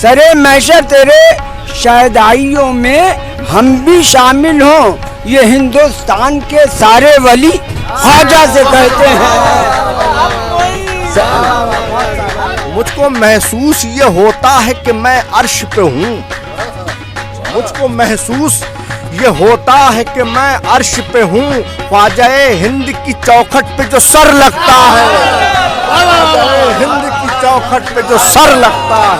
سرے محشر تیرے شہدائیوں میں ہم بھی شامل ہوں، یہ ہندوستان کے سارے ولی خواجہ سے کہتے ہیں۔ مجھ کو محسوس یہ ہوتا ہے کہ میں عرش پہ ہوں، مجھ کو محسوس یہ ہوتا ہے کہ میں عرش پہ ہوں، خواجہ ہند کی چوکھٹ پہ جو سر لگتا ہے، خواجہ ہند کی چوکھٹ پہ جو سر لگتا ہے۔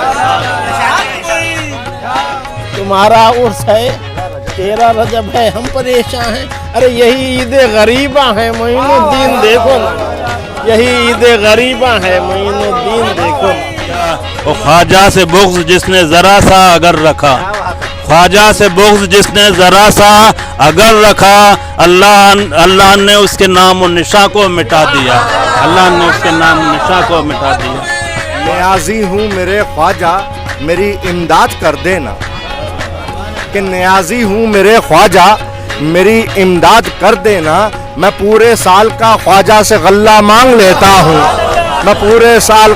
تمہارا عرس ہے، 13 رجب ہے، ہم پریشاں ہیں۔ ارے یہی عید غریباں ہے معین الدین، دیکھو نا، یہی عید غریباں ہے معین الدین، دیکھو نا۔ وہ خواجہ سے بغض جس نے ذرا سا اگر رکھا، خواجہ سے بغض جس نے ذرا سا اگر رکھا، اللہ نے اس کے نام و نشاں کو مٹا دیا، اللہ نے اس کے نام و نشاں کو مٹا دیا۔ نیازی ہوں میرے خواجہ میری امداد کر دینا، کہ نیازی ہوں میرے خواجہ میری امداد کر دینا، میں پورے سال کا خواجہ سے غلہ مانگ لیتا ہوں، میں پورے سال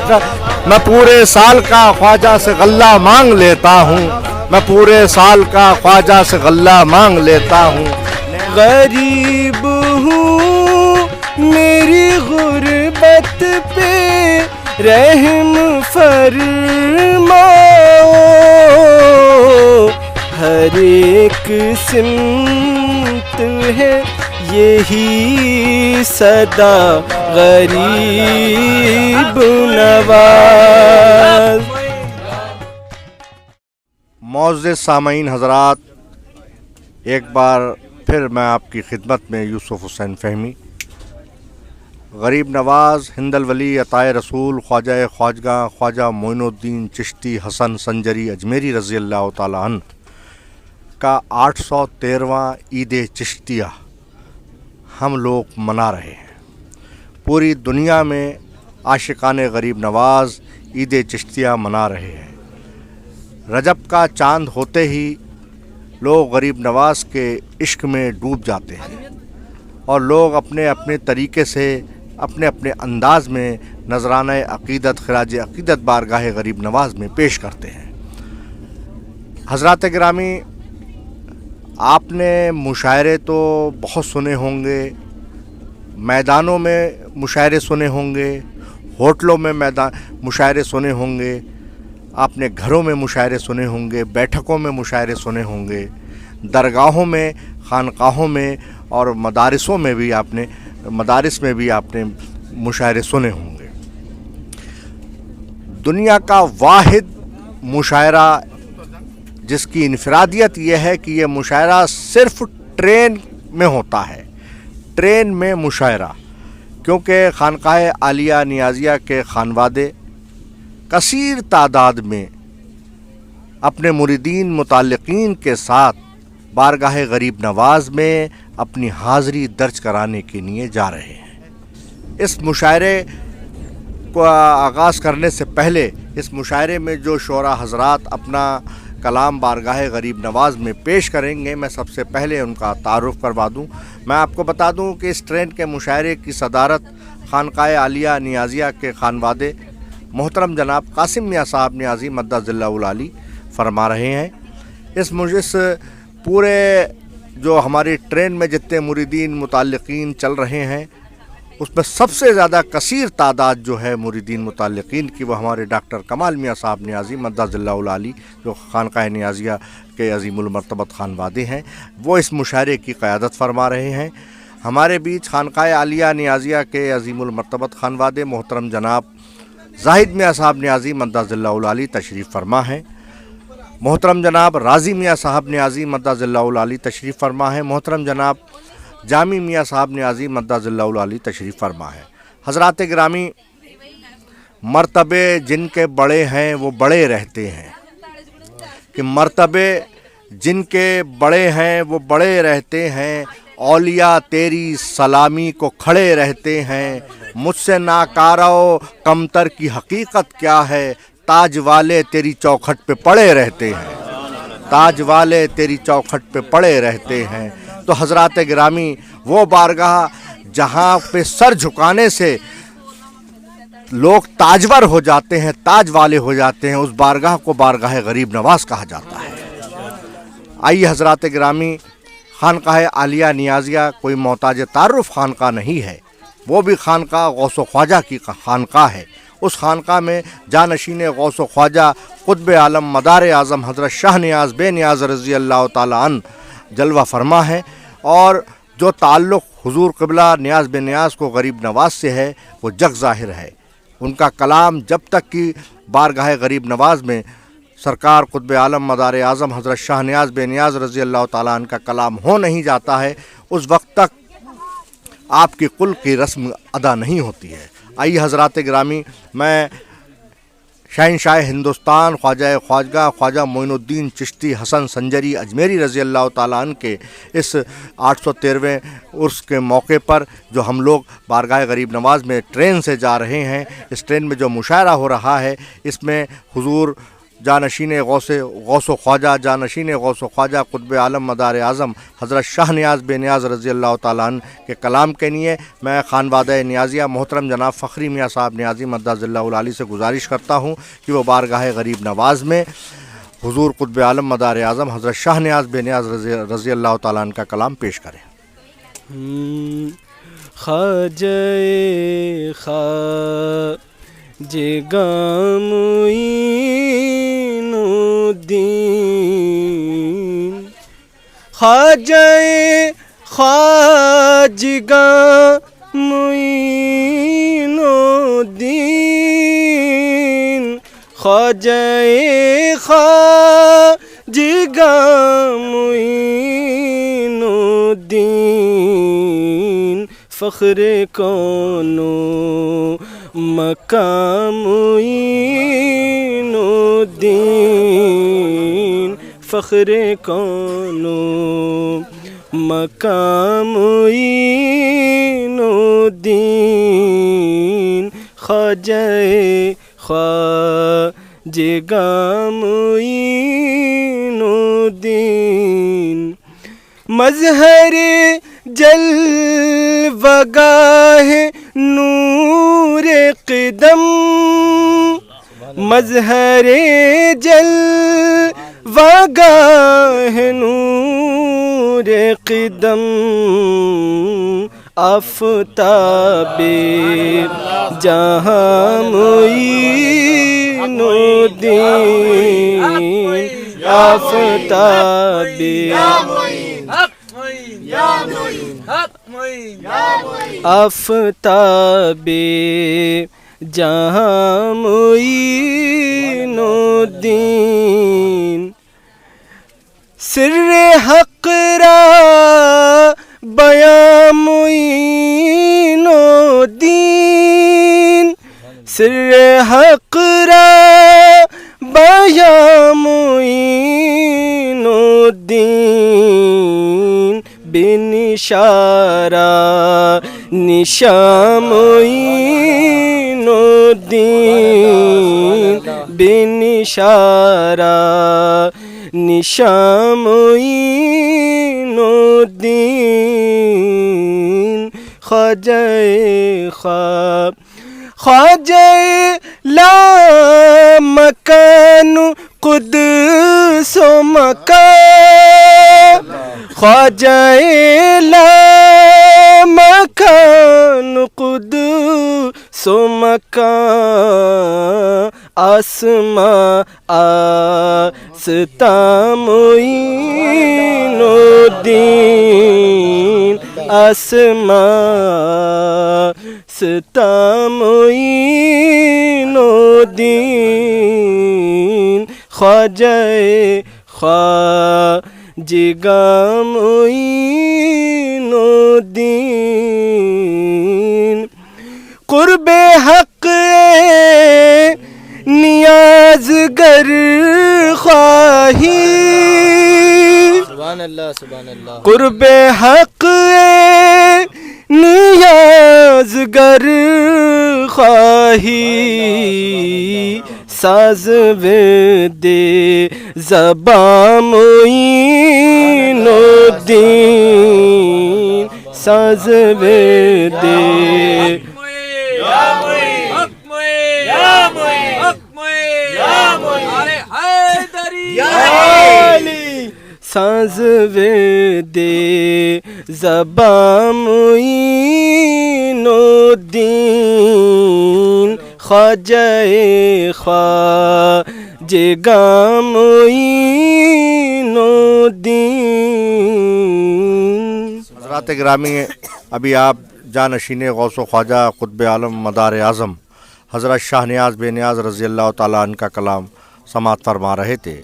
کا خواجہ سے غلہ مانگ لیتا ہوں، میں پورے سال کا خواجہ سے غلہ مانگ لیتا ہوں۔ غریب ہوں میری غربت پہ رحم فرماؤ، ہر ایک سمت ہے یہی صدا غریب نواز۔ معزز سامعین حضرات، ایک بار پھر میں آپ کی خدمت میں یوسف حسین فہمی، غریب نواز ہند الولی عطائے رسول خواجہ خواجگاں خواجہ معین الدین چشتی حسن سنجری اجمیری رضی اللہ تعالیٰ عنہ کا 813واں عید چشتیہ ہم لوگ منا رہے ہیں۔ پوری دنیا میں عاشقان غریب نواز عید چشتیہ منا رہے ہیں۔ رجب کا چاند ہوتے ہی لوگ غریب نواز کے عشق میں ڈوب جاتے ہیں، اور لوگ اپنے اپنے طریقے سے اپنے اپنے انداز میں نذرانہ عقیدت خراج عقیدت بارگاہ غریب نواز میں پیش کرتے ہیں۔ حضرات گرامی، آپ نے مشاعرے تو بہت سنے ہوں گے، میدانوں میں مشاعرے سنے ہوں گے، ہوٹلوں میں مشاعرے سنے ہوں گے، آپ نے گھروں میں مشاعرے سنے ہوں گے، بیٹھکوں میں مشاعرے سنے ہوں گے، درگاہوں میں، خانقاہوں میں اور مدارس میں بھی آپ نے مشاعرے سنے ہوں گے۔ دنیا کا واحد مشاعرہ جس کی انفرادیت یہ ہے کہ یہ مشاعرہ صرف ٹرین میں ہوتا ہے، ٹرین میں مشاعرہ، کیونکہ خانقاہ عالیہ نیازیہ کے خانوادے کثیر تعداد میں اپنے مریدین متعلقین کے ساتھ بارگاہ غریب نواز میں اپنی حاضری درج کرانے کے لیے جا رہے ہیں۔ اس مشاعرے کو آغاز کرنے سے پہلے اس مشاعرے میں جو شعراء حضرات اپنا کلام بارگاہ غریب نواز میں پیش کریں گے، میں سب سے پہلے ان کا تعارف کروا دوں۔ میں آپ کو بتا دوں کہ اس ٹرین کے مشاعرے کی صدارت خانقاہ عالیہ نیازیہ کے خانوادے محترم جناب قاسم میاں صاحب نیازی مدہ ذلہ العالی فرما رہے ہیں۔ اس پورے جو ہماری ٹرین میں جتنے مریدین متعلقین چل رہے ہیں، اس میں سب سے زیادہ کثیر تعداد جو ہے مریدین متعلقین کی، وہ ہمارے ڈاکٹر کمال میاں صاحب نیازی مدہ ذلہ العالی جو خانقاہ نیازیہ کے عظیم المرتبت خانوادے ہیں، وہ اس مشاعرے کی قیادت فرما رہے ہیں۔ ہمارے بیچ خانقاہ عالیہ نیازیہ کے عظیم المرتبت خانوادے محترم جناب زاہد میاں صاحب نیازی مدہ ذلہ العالی تشریف فرما ہیں، محترم جناب راضی میاں صاحب نیازی مدہ ذلہ العالی تشریف فرما ہے، محترم جناب جامی میاں صاحب نیازی مدہ ذلہ العالی تشریف فرما ہے۔ حضرات گرامی، مرتبے جن کے بڑے ہیں وہ بڑے رہتے ہیں، کہ مرتبے جن کے بڑے ہیں وہ بڑے رہتے ہیں، اولیاء تیری سلامی کو کھڑے رہتے ہیں، مجھ سے ناکارو کمتر کی حقیقت کیا ہے، تاج والے تیری چوکھٹ پہ پڑے رہتے ہیں، تاج والے تیری چوکھٹ پہ پڑے رہتے ہیں۔ تو حضرات گرامی، وہ بارگاہ جہاں پہ سر جھکانے سے لوگ تاجور ہو جاتے ہیں، تاج والے ہو جاتے ہیں، اس بارگاہ کو بارگاہ غریب نواز کہا جاتا ہے۔ آئیے حضرات گرامی، خانقاہ عالیہ نیازیہ کوئی محتاج تعارف خانقاہ نہیں ہے، وہ بھی خانقاہ غوث و خواجہ کی خانقاہ ہے۔ اس خانقاہ میں جانشین غوث و خواجہ قطب عالم مدار اعظم حضرت شاہ نیاز بے نیاز رضی اللہ تعالیٰ عنہ جلوہ فرما ہے، اور جو تعلق حضور قبلہ نیاز بے نیاز کو غریب نواز سے ہے وہ جگ ظاہر ہے۔ ان کا کلام جب تک کہ بارگاہ غریب نواز میں سرکار قطب عالم مدار اعظم حضرت شاہ نیاز بے نیاز رضی اللہ تعالیٰ عنہ کا کلام ہو نہیں جاتا ہے، اس وقت تک آپ کی قل کی رسم ادا نہیں ہوتی ہے۔ آئیے حضرات گرامی، میں شہنشاہ ہندوستان خواجہ خواجگاہ خواجہ معین الدین چشتی حسن سنجری اجمیری رضی اللہ تعالیٰ عنہ کے اس 813ویں عرس کے موقع پر جو ہم لوگ بارگاہ غریب نواز میں ٹرین سے جا رہے ہیں، اس ٹرین میں جو مشاعرہ ہو رہا ہے، اس میں حضور جانشین غوث و خواجہ جانشین غوث و خواجہ قطب عالم مدار اعظم حضرت شاہ نیاز بے نیاز رضی اللہ تعالیٰ عنہ کے کلام کے لیے میں خانوادہ نیازیہ محترم جناب فخری میاں صاحب نیازی مدہ ذلہ العالی سے گزارش کرتا ہوں کہ وہ بارگاہ غریب نواز میں حضور قطب عالم مدار اعظم حضرت شاہ نیاز بے نیاز رضی اللہ تعالیٰ عنہ کا کلام پیش کریں۔ خواجہ خواجگاہ معین الدین، خواجہ خواجگاہ معین الدین، خواجہ خواجگاہ معین الدین، فخر کون و مقام معین الدین، فخر کون و مقام معین الدین، خواجہ خواجگاہ معین الدین، مظہر جلوہ گاہ نور قدم، مظہر جلوہ گاہ نور قدم، آفتاب جہاں معین الدین، آفتاب آفتاب جہاں معین الدین، سر حق را بیاں معین الدین، سر حق را بیاں معین الدین، بنشارہ نشاں معین الدین، بنشارہ نشاں معین الدین، خواجہ خواجہ لا مکان قدس و مکان، خواجہ لا مکان قدس و مکان، آسماں آستاں معین الدین، آسماں آستاں معین الدین، خواجہ خواجگاہ معین الدین، قرب حق نیاز گر خواہی، سبحان اللہ سبحان اللہ، قرب حق نیاز گر خواہی، ساز ورد زباں معین الدین، ساز ورد ساز دے زباں معین الدین خواجہ خواجہ معین الدین. حضرات گرامی، ابھی آپ جانشین غوث و خواجہ قطب عالم مدار اعظم حضرت شاہ نیاز بے نیاز رضی اللہ تعالیٰ عنہ کا کلام سماعت فرما رہے تھے.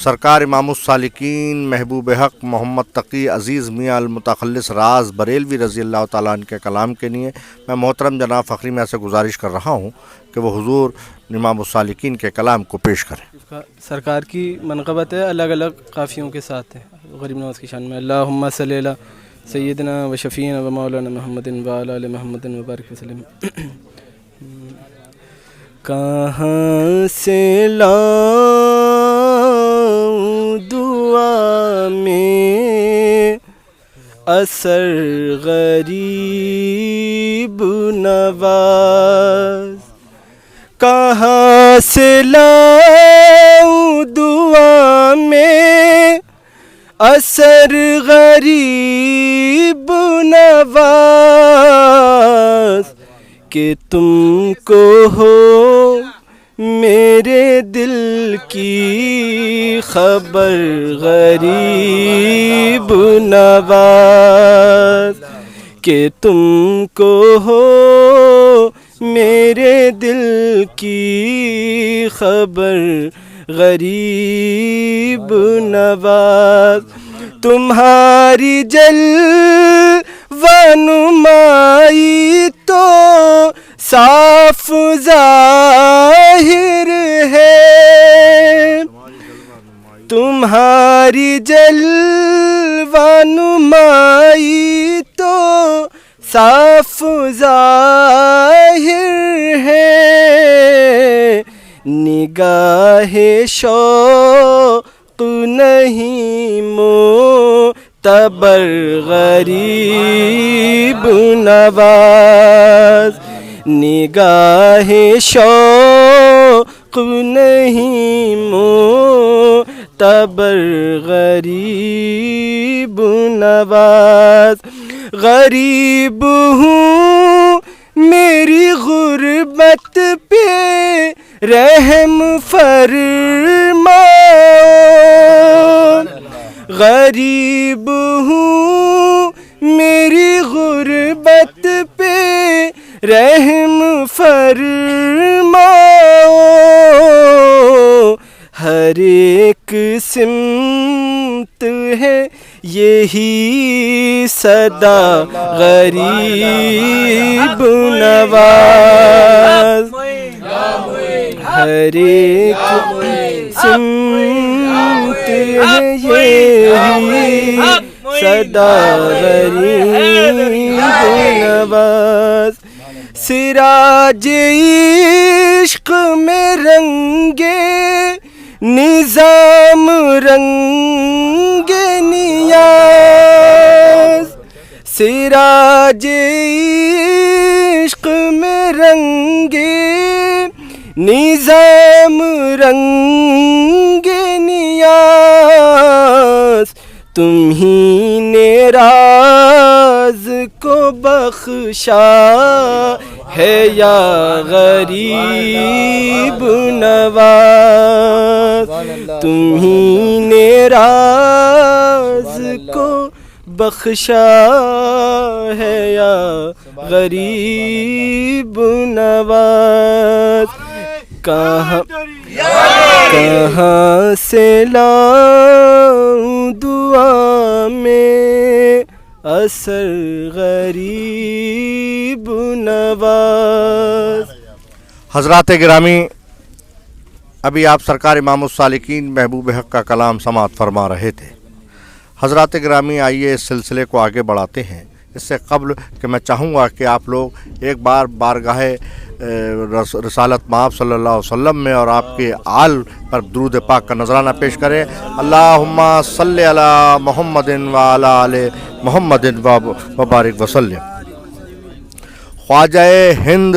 سرکار امام السالکین محبوب حق محمد تقی عزیز میاں المتخلص راز بریلوی رضی اللہ تعالیٰ عنہ کے کلام کے لیے میں محترم جناب فخری میاں سے گزارش کر رہا ہوں کہ وہ حضور امام السالکین کے کلام کو پیش کریں. سرکار کی منقبت ہے، الگ الگ قافیوں کے ساتھ ہے غریب نواز کی شان میں. اللہم صلی علی سیدنا و شفیعنا و مولانا محمد و علی آل محمد وبارک وسلم. کہاں سے لاؤں دعا میں اثر غریب نواز، کہاں سے لاؤں دعا میں اثر غریب نواز، کہ تم کو ہو میرے دل کی خبر غریب نواز، کہ تم کو ہو میرے دل کی خبر غریب نواز. تمہاری جلوہ نمائی تو صاف ظاہر ہے، تمہاری جلوہ نمائی تو صاف ظاہر ہے، نگاہ شوق نہیں معتبر غریب نواز، نگاہ شوق نہیں معتبر غریب نواز. غریب ہوں میری غربت پہ رحم فرماؤ، غریب ہوں میری غربت پہ رحم فرماؤ، ہر ایک سمت ہے یہی صدا غریب نواز، ہر ایک سمت ہے یہی صدا غریب نواز. سراج عشق میں رنگے نظام رنگ نیاز، سراج عشق میں رنگے نظام رنگ نیاز، تمہیں نے راز کو بخشا ہے یا غریب نواز، تمہیں نے راز کو بخشا ہے یا غریب نواز. کہاں سے لاؤں دعا میں اثر غریب نواز. حضرات گرامی، ابھی آپ سرکار امام السالکین محبوب حق کا کلام سماعت فرما رہے تھے. حضرات گرامی، آئیے اس سلسلے کو آگے بڑھاتے ہیں. اس سے قبل کہ میں چاہوں گا کہ آپ لوگ ایک بار بارگاہ رسالت مآب صلی اللہ علیہ وسلم میں اور آپ کے آل پر درود پاک کا نذرانہ پیش کریں. اللہم صلی علی محمد وعلی آل محمد وبارک وسلم. خواجہ ہند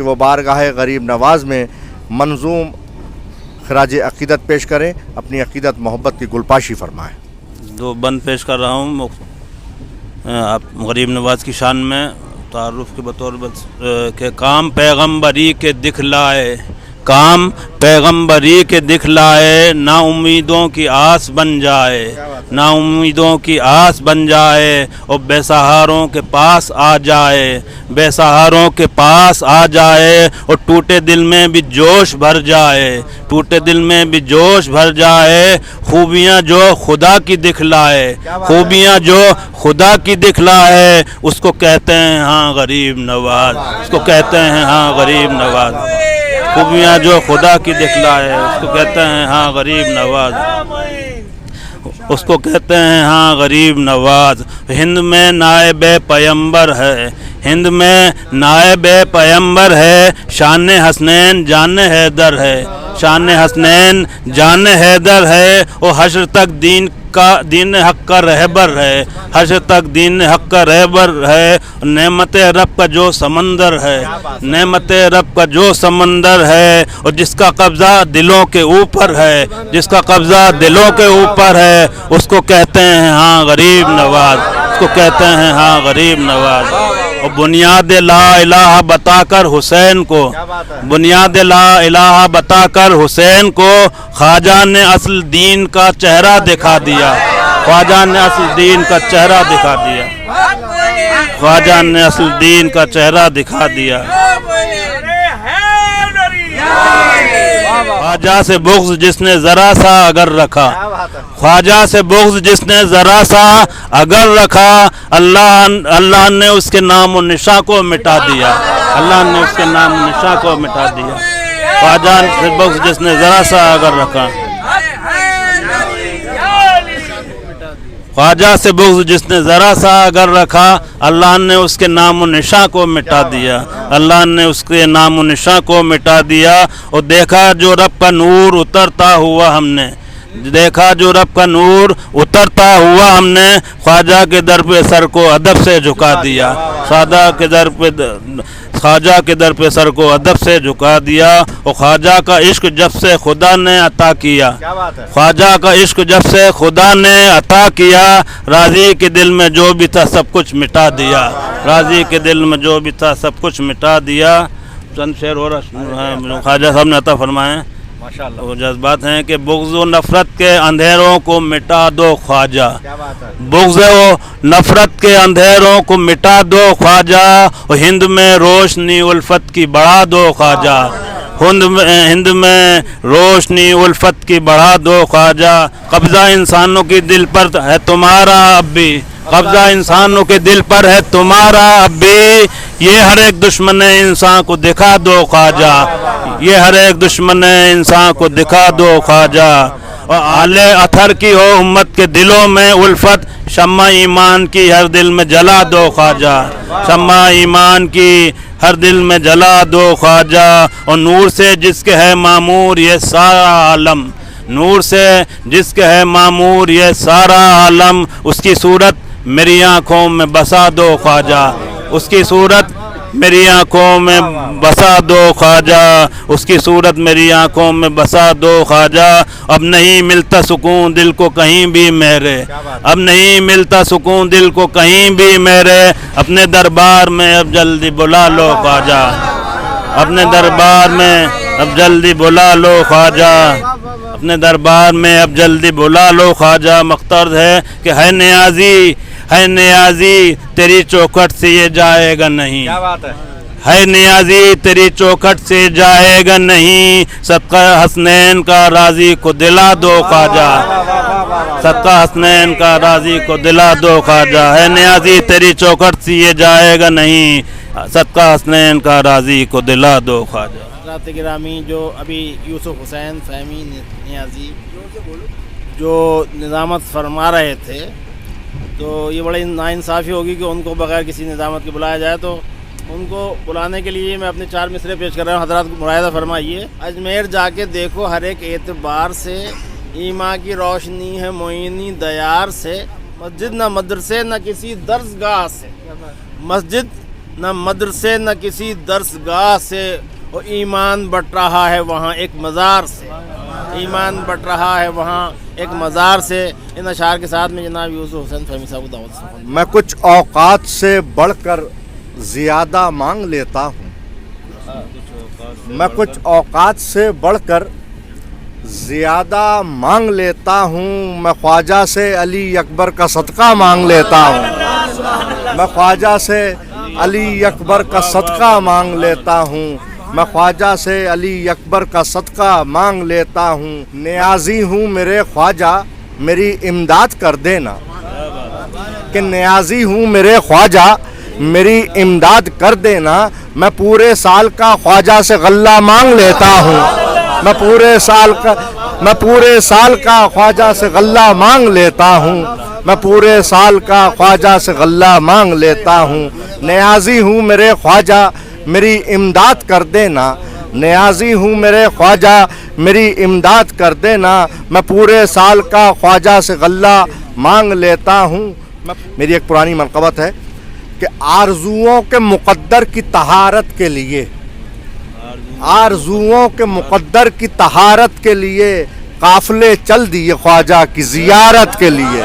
کہ وہ بارگاہ غریب نواز میں منظوم خراج عقیدت پیش کریں، اپنی عقیدت محبت کی گلپاشی فرمائیں۔ دو بند پیش کر رہا ہوں آپ غریب نواز کی شان میں تعارف کے بطور کہ کام پیغمبری کے دکھلائے، کام پیغمبری کے دکھلائے، نا امیدوں کی آس بن جائے، نا امیدوں کی آس بن جائے، اور بے سہاروں کے پاس آ جائے، بے سہاروں کے پاس آ جائے، اور ٹوٹے دل میں بھی جوش بھر جائے، ٹوٹے دل میں بھی جوش بھر جائے، خوبیاں جو خدا کی دکھلائے، خوبیاں جو خدا کی دکھلائے، اس کو کہتے ہیں ہاں غریب نواز، اس کو کہتے ہیں ہاں غریب نواز، خوبیاں جو خدا کی دکھلائے، اس کو کہتے ہیں ہاں غریب نواز، اس کو کہتے ہیں ہاں غریب نواز۔ ہند میں نائب پیمبر ہے، ہند میں نائب پیمبر ہے، شان حسنین جان حیدر ہے، شان حسنین جان حیدر ہے، اور حشر تک دین حق کا رہبر ہے، حشر تک دین حق کا رہبر ہے، نعمت رب کا جو سمندر ہے، نعمت رب کا جو سمندر ہے، اور جس کا قبضہ دلوں کے اوپر ہے، جس کا قبضہ دلوں کے اوپر ہے، اس کو کہتے ہیں ہاں غریب نواز، اس کو کہتے ہیں ہاں غریب نواز۔ اور بنیاد لا الہ بتا کر حسین کو، بنیاد لا الہ بتا کر حسین کو، خواجہ نے اصل دین کا چہرہ دکھا دیا، خواجہ نے اصل دین کا چہرہ دکھا دیا، خواجہ نے اصل دین کا چہرہ دکھا دیا۔ خواجہ سے بغض جس نے ذرا سا اگر رکھا، خواجہ سے بغض جس نے ذرا سا اگر رکھا، اللہ نے اس کے نام و نشاں کو مٹا دیا، اللہ نے اس کے نام و نشاں کو مٹا دیا۔ خواجہ سے بغض جس نے ذرا سا اگر رکھا، خواجہ سے بغض جس نے ذرا سا اگر رکھا، اللہ نے اس کے نام و نشاں کو مٹا دیا، اللہ نے اس کے نام و نشاں کو مٹا دیا۔ اور دیکھا جو رب کا نور اترتا ہوا ہم نے، دیکھا جو رب کا نور اترتا ہوا ہم نے، خواجہ کے در پہ سر کو ادب سے جھکا دیا، خواجہ کے در پہ سر کو ادب سے جھکا دیا۔ اور خواجہ کا عشق جب سے خدا نے عطا کیا، خواجہ کا عشق جب سے خدا نے عطا کیا، راضی کے دل میں جو بھی تھا سب کچھ مٹا دیا، راضی کے دل میں جو بھی تھا سب کچھ مٹا دیا۔ چند شعر اور خواجہ صاحب نے عطا فرمائے، وہ جذبات ہیں کہ بغض و نفرت کے اندھیروں کو مٹا دو خواجہ، بغض و نفرت کے اندھیروں کو مٹا دو خواجہ، اور ہند میں روشنی الفت کی بڑھا دو خواجہ، ہند میں روشنی الفت کی بڑھا دو خواجہ۔ قبضہ انسانوں کے دل پر ہے تمہارا اب بھی، قبضہ انسانوں کے دل پر ہے تمہارا اب بھی، یہ ہر ایک دشمن انسان کو دکھا دو خواجہ، یہ ہر ایک دشمن انسان کو دکھا دو خواجہ۔ اور اہل اطہر کی ہو امت کے دلوں میں الفت، شمع ایمان کی ہر دل میں جلا دو خواجہ، شمع ایمان کی ہر دل میں جلا دو خواجہ۔ اور نور سے جس کے ہے معمور یہ سارا عالم، نور سے جس کے ہے معمور یہ سارا عالم، اس کی صورت میری آنکھوں میں بسا دو خواجہ، اس کی صورت میری آنکھوں میں بسا دو خواجہ، اس کی صورت میری آنکھوں میں بسا دو خواجہ۔ اب نہیں ملتا سکون دل کو کہیں بھی میرے، اب نہیں ملتا سکون دل کو کہیں بھی میرے، اپنے دربار میں اب جلدی بلا لو خواجہ، اپنے دربار میں اب جلدی بلا لو خواجہ، اپنے دربار میں اب جلدی بلا لو خواجہ۔ مقترض ہے کہ ہے نیازی، ہے نیازی تیری چوکھٹ سے یہ جائے گا نہیں، ہے نیازی تیری چوکھٹ سے جائے گا نہیں، صدقہ حسنین کا راضی کو دلا دو خواجہ، صدقہ حسنین کا راضی کو دلا دو خواجہ، ہے نیازی تیری چوکھٹ سے یہ جائے گا نہیں، صدقہ حسنین کا راضی کو دلا دو خواجہ۔ حضرات گرامی، جو ابھی یوسف حسین فہمی نیازی جو نظامت فرما رہے تھے، تو یہ بڑی ناانصافی ہوگی کہ ان کو بغیر کسی نظامت کے بلایا جائے، تو ان کو بلانے کے لیے میں اپنے 4 مصرے پیش کر رہا ہوں۔ حضرات ملاحظہ فرمائیے۔ اجمیر جا کے دیکھو ہر ایک اعتبار سے، ایما کی روشنی ہے معینی دیار سے، مسجد نہ مدرسے نہ کسی درسگاہ سے، مسجد نہ مدرسے نہ کسی درس گاہ سے، وہ ایمان بٹ رہا ہے وہاں ایک مزار سے، ایمان بٹ رہا ہے وہاں ایک مزار سے۔ ان اشعار کے ساتھ میں جناب یوسف حسین فہمی صاحب کو دعوت سے میں کچھ اوقات سے بڑھ کر زیادہ مانگ لیتا ہوں، میں کچھ اوقات سے بڑھ کر زیادہ مانگ لیتا ہوں، میں خواجہ سے علی اکبر کا صدقہ مانگ لیتا ہوں، میں خواجہ سے علی اکبر کا صدقہ مانگ لیتا ہوں، میں خواجہ سے علی اکبر کا صدقہ مانگ لیتا ہوں۔ نیازی ہوں میرے خواجہ میری امداد کر دینا، کہ نیازی ہوں میرے خواجہ میری امداد کر دینا، میں پورے سال کا خواجہ سے غلہ مانگ لیتا ہوں، میں پورے سال کا خواجہ سے غلہ مانگ لیتا ہوں، میں پورے سال کا خواجہ سے غلہ مانگ لیتا ہوں۔ نیازی ہوں میرے خواجہ میری امداد کر دینا، نیازی ہوں میرے خواجہ میری امداد کر دینا، میں پورے سال کا خواجہ سے غلہ مانگ لیتا ہوں۔ میری ایک پرانی منقبت ہے کہ آرزوؤں کے مقدر کی طہارت کے لیے، آرزوؤں کے مقدر کی طہارت کے لیے قافلے چل دیے خواجہ کی زیارت کے لیے،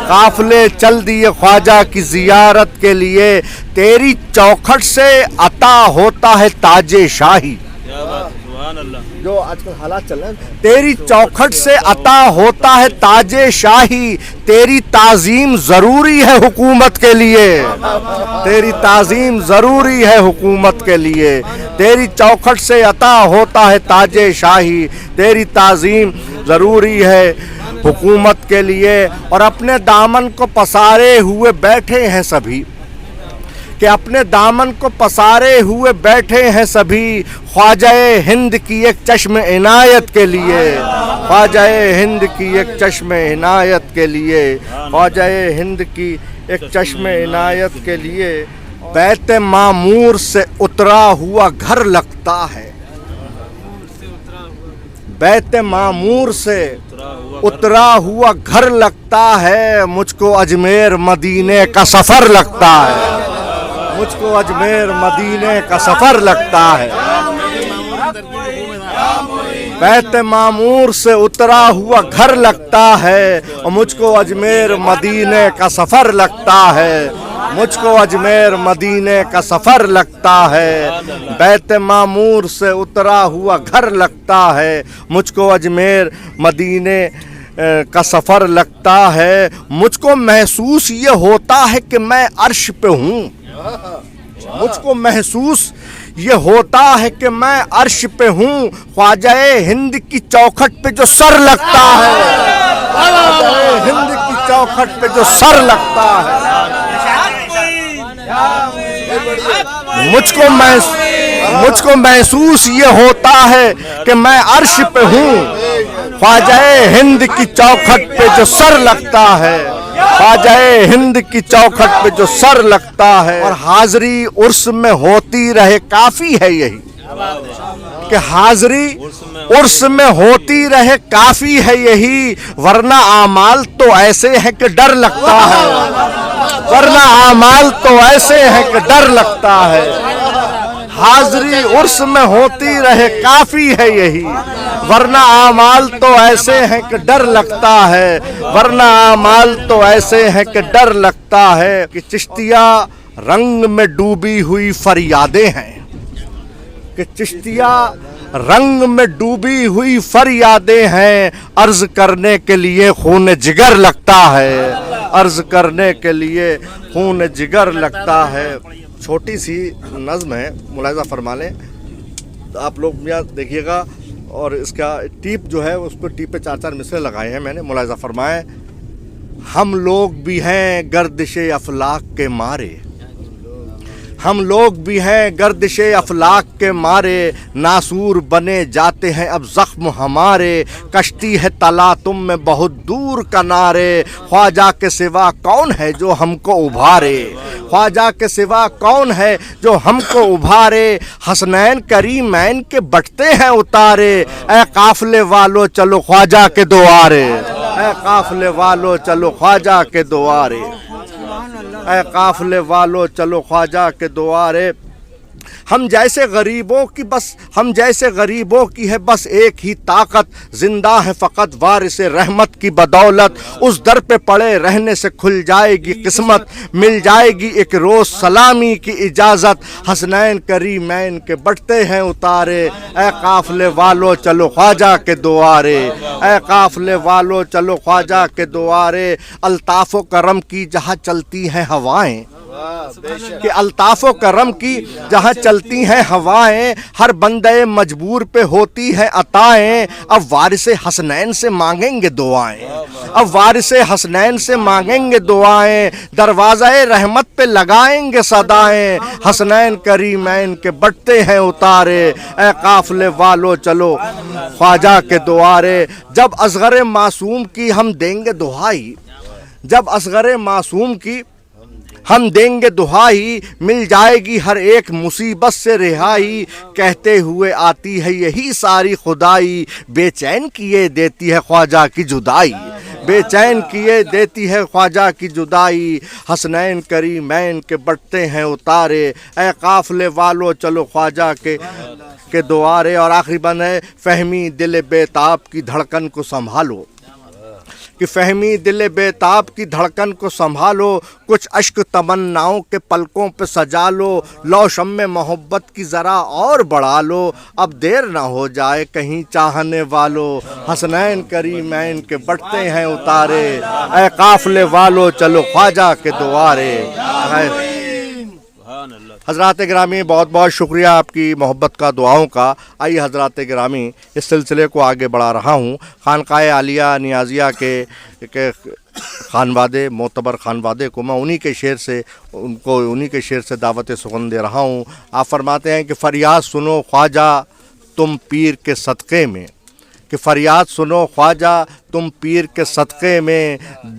قافلے چل دیے خواجہ کی زیارت کے لیے، تیری چوکھٹ سے عطا ہوتا ہے تاج شاہی، جو آج کل حالات چل رہے ہیں، تیری چوکھٹ سے عطا ہوتا ہے تاج شاہی، تیری تعظیم ضروری ہے حکومت کے لیے، تیری تعظیم ضروری ہے حکومت کے لیے، تیری چوکھٹ سے عطا ہوتا ہے تاج شاہی، تیری تعظیم ضروری ہے حکومت کے لیے۔ اور اپنے دامن کو پسارے ہوئے بیٹھے ہیں سبھی، کہ اپنے دامن کو پسارے ہوئے بیٹھے ہیں سبھی، خواجہ ہند کی ایک چشم عنایت کے لیے، خواجہ ہند کی ایک چشم عنایت کے لیے، خواجہ ہند کی ایک چشم عنایت کے لیے۔ بیت معمور سے اترا ہوا گھر لگتا ہے، بیت معمور سے اترا ہوا گھر لگتا ہے، مجھ کو اجمیر مدینے کا سفر لگتا ہے، مجھ کو اجمیر مدینے کا سفر لگتا ہے۔ بیت معمور سے اترا ہوا گھر لگتا ہے، اور مجھ کو اجمیر مدینے کا سفر لگتا ہے، مجھ کو اجمیر مدینے کا سفر لگتا ہے۔ بیت معمور سے اترا ہوا گھر لگتا ہے، مجھ کو اجمیر مدینے کا سفر لگتا ہے، مجھ کو محسوس یہ ہوتا ہے کہ میں عرش پہ ہوں، مجھ کو محسوس یہ ہوتا ہے کہ میں عرش پہ ہوں، خواجہ ہند کی چوکھٹ پہ جو سر لگتا ہے، خواجہ ہند کی چوکھٹ پہ جو سر لگتا ہے، مجھ کو محسوس یہ ہوتا ہے کہ میں عرش پہ ہوں، خواجہ ہند کی چوکھٹ پہ جو سر لگتا ہے، خواجہ ہند کی چوکھٹ پہ جو سر لگتا ہے۔ اور حاضری عرس میں ہوتی رہے کافی ہے یہی، کہ حاضری عرس میں ہوتی رہے کافی ہے یہی، ورنہ اعمال تو ایسے ہیں کہ ڈر لگتا ہے، ورنہ اعمال تو ایسے ہیں کہ ڈر لگتا ہے۔ حاضری عرس میں ہوتی رہے کافی ہے یہی، ورنہ اعمال تو ایسے ہیں کہ ڈر لگتا ہے، ورنہ اعمال تو ایسے ہیں کہ ڈر لگتا ہے۔ کہ چشتیہ رنگ میں ڈوبی ہوئی فریادیں ہیں، کہ چشتیہ رنگ میں ڈوبی ہوئی فریادیں ہیں، عرض کرنے کے لیے خون جگر لگتا ہے، عرض کرنے کے لیے خون جگر لگتا ہے۔ چھوٹی سی نظم ہے، ملاحظہ فرما لیں آپ لوگ، یہاں دیکھیے گا، اور اس کا ٹیپ جو ہے اس کو ٹیپ پہ 4 مصرے لگائے ہیں میں نے، ملاحظہ فرمائیں۔ ہم لوگ بھی ہیں گردش افلاک کے مارے، ہم لوگ بھی ہیں گردش افلاک کے مارے، ناسور بنے جاتے ہیں اب زخم ہمارے، کشتی ہے تلاطم میں بہت دور کنارے، خواجہ کے سوا کون ہے جو ہم کو ابھارے، خواجہ کے سوا کون ہے جو ہم کو ابھارے، حسنین کریمین کے بٹتے ہیں اتارے، اے قافلے والو چلو خواجہ کے دوارے، اے قافلے والو چلو خواجہ کے دوارے۔ اے قافلے والو چلو خواجہ کے دوارے ہم جیسے غریبوں کی ہے بس ایک ہی طاقت زندہ ہے فقط وارث رحمت کی بدولت اس در پہ پڑے رہنے سے کھل جائے گی قسمت مل جائے گی ایک روز سلامی کی اجازت حسنین کریمین کے بٹتے ہیں اتارے اے قافلے والو چلو خواجہ کے دوارے اے قافلے والو چلو خواجہ کے دوارے الطاف و کرم کی جہاں چلتی ہیں ہوائیں کہ الطاف و کرم کی جہاں چلتی ہیں ہوائیں ہر بندے مجبور پہ ہوتی ہیں عطائیں اب وارث حسنین سے مانگیں گے دعائیں اب وارث حسنین سے مانگیں گے دعائیں دروازہ رحمت پہ لگائیں گے صدائیں حسنین کریمین کے بٹتے ہیں اتارے اے قافلے والو چلو خواجہ کے دوارے جب اصغر معصوم کی ہم دیں گے دہائی جب اصغر معصوم کی ہم دیں گے دہائی مل جائے گی ہر ایک مصیبت سے رہائی کہتے ہوئے آتی ہے یہی ساری خدائی بے چین کیے دیتی ہے خواجہ کی جدائی بے چین کیے دیتی ہے خواجہ کی جدائی حسنین کریمین کے بٹتے ہیں اتارے اے قافلے والو چلو خواجہ کے دوارے اور آخری بند ہے فہمی دل بیتاب کی دھڑکن کو سنبھالو کہ فہمی دل بیتاب کی دھڑکن کو سنبھالو کچھ اشک تمناؤں کے پلکوں پہ سجا لو لو شمع محبت کی ذرا اور بڑھا لو اب دیر نہ ہو جائے کہیں چاہنے والو حسنین کریمین کے بٹتے ہیں اتارے اے قافلے والو چلو خواجہ کے دوارے حضرات گرامی بہت بہت شکریہ آپ کی محبت کا دعاؤں کا آئیے حضرات گرامی اس سلسلے کو آگے بڑھا رہا ہوں خانقاہ عالیہ نیازیہ کے خانوادے معتبر خانوادے کو میں انہی کے شعر سے دعوت سخن دے رہا ہوں آپ فرماتے ہیں کہ فریاد سنو خواجہ تم پیر کے صدقے میں کہ فریاد سنو خواجہ تم پیر کے صدقے میں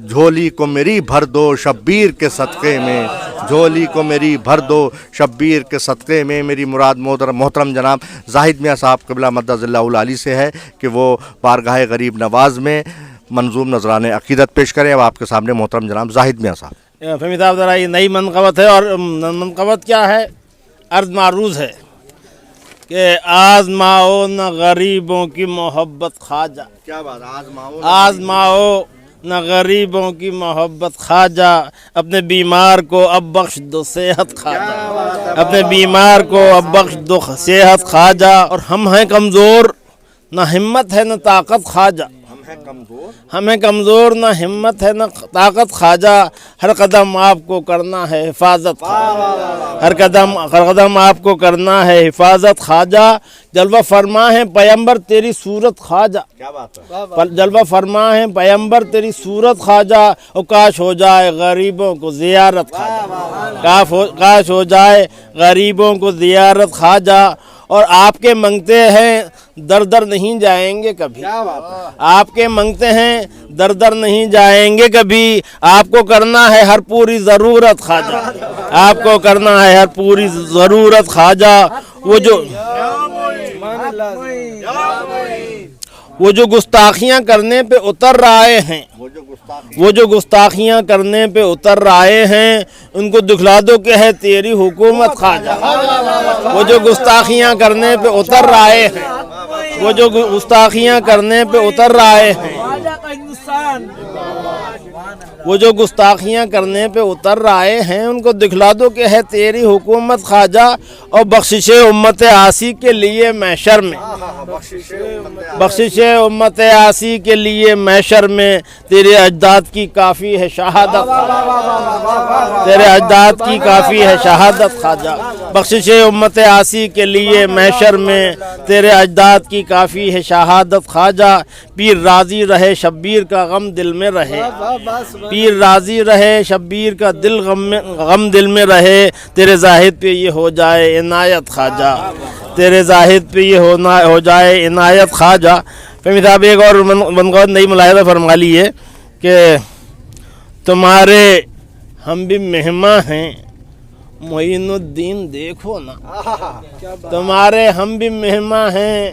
جھولی کو میری بھر دو شبیر کے صدقے میں جھولی کو میری بھر دو شبیر کے صدقے میں میری مراد محترم جناب زاہد میاں صاحب قبلہ مدد اللہ العالی سے ہے کہ وہ بارگاہ غریب نواز میں منظوم نذران عقیدت پیش کریں اب آپ کے سامنے محترم جناب زاہد میاں صاحب فہمی صاحب ذرا یہ نئی منقبت ہے اور منقبت کیا ہے عرض معروض ہے کہ آزماؤ نہ غریبوں کی محبت خواجہ کیا بات آزماؤ نہ غریبوں کی محبت خواجہ اپنے بیمار کو اب بخش دو صحت خواجہ اپنے بیمار کو اب بخش دو صحت خواجہ اور ہم ہیں کمزور نہ ہمت ہے نہ طاقت خواجہ ہمیں کمزور نہ ہمت ہے نہ طاقت خواجہ ہر قدم آپ کو کرنا ہے حفاظت ہر قدم آپ کو کرنا ہے حفاظت خواجہ جلوہ فرما ہے پیمبر تیری صورت خواجہ جلوہ فرما ہے پیمبر تیری صورت خواجہ اور کاش ہو جائے غریبوں کو زیارت خواجہ کاش ہو جائے غریبوں کو زیارت خواجہ اور آپ کے منگتے ہیں در در نہیں جائیں گے کبھی آپ کے منگتے ہیں در در نہیں جائیں گے کبھی آپ کو کرنا ہے ہر پوری ضرورت خواجہ آپ کو کرنا ہے ہر پوری ضرورت خواجہ وہ جو گستاخیاں کرنے پہ اتر آئے ہیں وہ جو گستاخیاں کرنے پہ اتر آئے ہیں ان کو دکھلا دو کہ ہے تیری حکومت خواجہ وہ جو گستاخیاں کرنے پہ اتر آئے ہیں وہ جو گستاخیاں کرنے پہ اتر آئے ہیں وہ جو گستاخیاں کرنے پہ اتر آئے ہیں ان کو دکھلا دو کہ ہے تیری حکومت خواجہ اور بخشش امت عاصی کے لیے محشر میں بخشش امت عاصی کے لیے محشر میں تیرے اجداد کی کافی ہے شہادت تیرے اجداد کی کافی ہے شہادت خواجہ بخشش امت عاصی کے لیے محشر میں تیرے اجداد کی کافی ہے شہادت خواجہ پیر راضی رہے شبیر کا غم دل میں رہے پیر راضی رہے شبیر کا غم دل میں رہے تیرے زاہد پہ یہ ہو جائے عنایت خواجہ تیرے زاہد پہ یہ ہو جائے عنایت خواجہ فہمی صاحب ایک اور منقبت نئی ملاحظہ فرما لی ہے کہ تمہارے ہم بھی مہماں ہیں معین الدین دیکھو نا تمہارے ہم بھی مہماں ہیں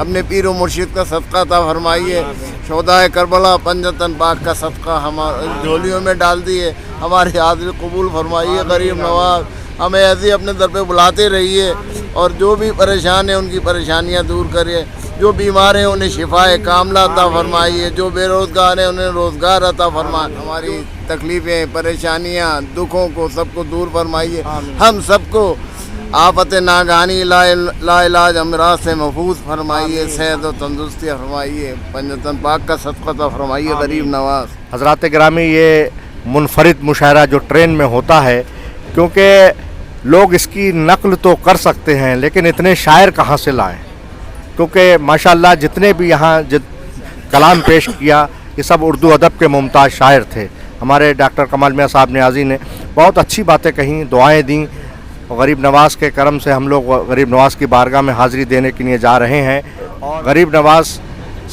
اپنے پیر و مرشد کا صدقہ عطا فرمائیے. شہدائے کربلا پنجتن پاک کا صدقہ ہمارے جھولیوں میں ڈال دیے. ہماری حاضری قبول فرمائیے. غریب نواز ہمیں ایسے ہی اپنے در پہ بلاتے رہیے اور جو بھی پریشان ہیں ان کی پریشانیاں دور کریے. جو بیمار ہیں انہیں شفائے کاملہ عطا فرمائیے. جو بے روزگار ہیں انہیں روزگار عطا فرمائیے. ہماری تکلیفیں پریشانیاں دکھوں کو سب کو دور فرمائیے. ہم سب کو آفت ناگہانی لا علاج امراض سے محفوظ فرمائیے. صحت و تندرستی فرمائیے. پنجتن پاک کا صدقہ عطا فرمائیے. غریب نواز. حضرات گرامی، یہ منفرد مشاعرہ جو ٹرین میں ہوتا ہے، کیونکہ لوگ اس کی نقل تو کر سکتے ہیں لیکن اتنے شاعر کہاں سے لائیں، کیونکہ ماشاءاللہ جتنے بھی یہاں کلام پیش کیا یہ سب اردو ادب کے ممتاز شاعر تھے. ہمارے ڈاکٹر کمال میاں صاحب نیازی نے بہت اچھی باتیں کہیں، دعائیں دیں. غریب نواز کے کرم سے ہم لوگ غریب نواز کی بارگاہ میں حاضری دینے کے لیے جا رہے ہیں. غریب نواز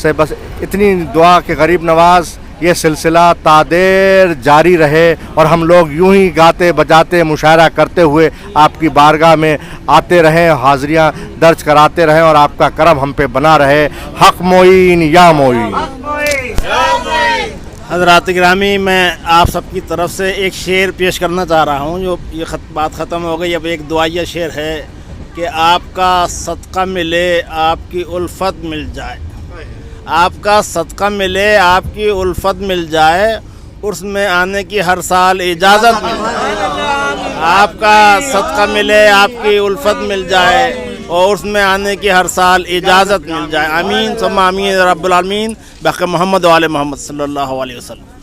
سے بس اتنی دعا کہ غریب نواز یہ سلسلہ تادیر جاری رہے اور ہم لوگ یوں ہی گاتے بجاتے مشاعرہ کرتے ہوئے آپ کی بارگاہ میں آتے رہیں، حاضریاں درج کراتے رہیں اور آپ کا کرم ہم پہ بنا رہے. حق معین یا معین. حضرات گرامی، میں آپ سب کی طرف سے ایک شعر پیش کرنا چاہ رہا ہوں. جو یہ بات ختم ہو گئی، اب ایک دعائیہ شعر ہے کہ آپ کا صدقہ ملے آپ کی الفت مل جائے. آپ کا صدقہ ملے آپ کی الفت مل جائے. عرس میں آنے کی ہر سال اجازت مل جائے. آپ کا صدقہ ملے آپ کی الفت مل جائے اور عرس میں آنے کی ہر سال اجازت مل جائے. آمین ثم آمین رب العالمین. بحق محمد و آل محمد صلی اللہ علیہ وسلم.